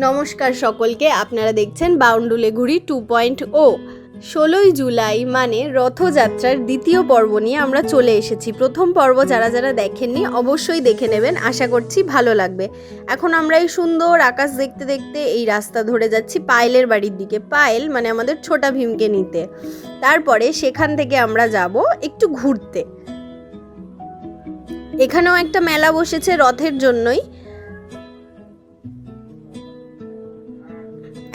নমস্কার সকলকে, আপনারা দেখছেন বাউন্ডুলে ঘুরি 2.0। 16ই জুলাই মানে রথযাত্রার দ্বিতীয় পর্ব নিয়ে আমরা চলে এসেছি। প্রথম পর্ব যারা যারা দেখেননি অবশ্যই দেখে নেবেন, আশা করছি ভালো লাগবে। এখন আমরা এই সুন্দর আকাশ দেখতে দেখতে এই রাস্তা ধরে যাচ্ছি পায়েলের বাড়ির দিকে। পায়েল মানে আমাদের ছোটা ভীমকে নিতে। তারপরে সেখান থেকে আমরা যাব একটু ঘুরতে। এখানেও একটা মেলা বসেছে রথের জন্যই।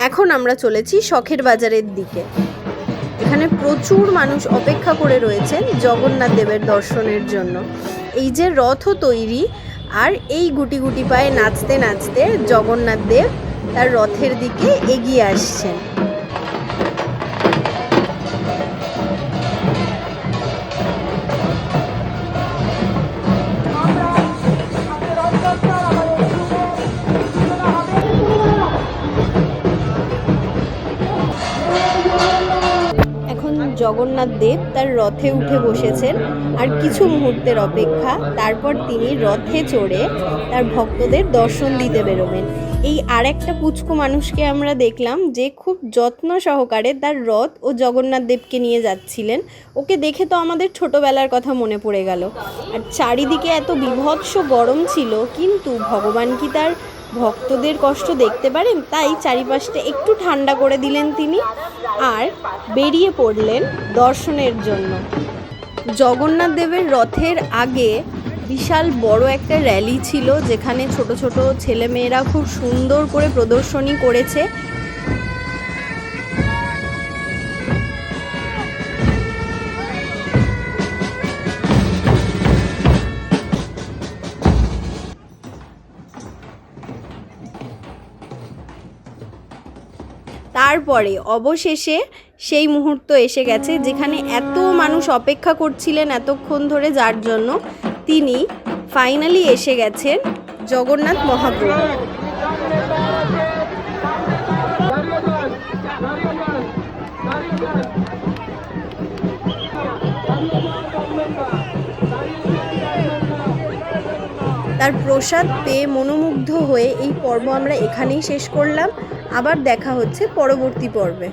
এখন আমরা চলেছি শখের বাজারের দিকে। এখানে প্রচুর মানুষ অপেক্ষা করে রয়েছেন জগন্নাথ দেবের দর্শনের জন্য। এই যে রথও তৈরি, আর এই গুটি গুটি পায়ে নাচতে নাচতে জগন্নাথ দেব তার রথের দিকে এগিয়ে আসছেন। জগন্নাথ দেব তার রথে উঠে বসেছেন, আর কিছু মুহূর্তের অপেক্ষা, তারপর তিনি রথে চড়ে তার ভক্তদের দর্শন দিতে বেরোবেন। এই আর একটা পুচকু মানুষকে আমরা দেখলাম যে খুব যত্ন সহকারে তার রথ ও জগন্নাথ দেবকে নিয়ে যাচ্ছিলেন। ওকে দেখে তো আমাদের ছোটবেলার কথা মনে পড়ে গেল। আর চারিদিকে এত বীভৎস গরম ছিল, কিন্তু ভগবান কি তার ভক্তদের কষ্ট দেখতে পারেন? তাই চারিপাশটা একটু ঠান্ডা করে দিলেন তিনি, আর বেরিয়ে পড়লেন দর্শনের জন্য। জগন্নাথ দেবের রথের আগে বিশাল বড় একটা র্যালি ছিল, যেখানে ছোট ছোট ছেলেমেয়েরা খুব সুন্দর করে প্রদর্শনী করেছে। তারপরে অবশেষে সেই মুহূর্ত এসে গেছে যেখানে এত মানুষ অপেক্ষা করছিলেন এতক্ষণ ধরে, যার জন্য তিনি ফাইনালি এসে গেছেন জগন্নাথ মহাপ্রভু। তার প্রসাদ পেয়ে মনোমুগ্ধ হয়ে এই পর্ব আমরা এখানেই শেষ করলাম। আবার দেখা হচ্ছে পরবর্তী পর্বে।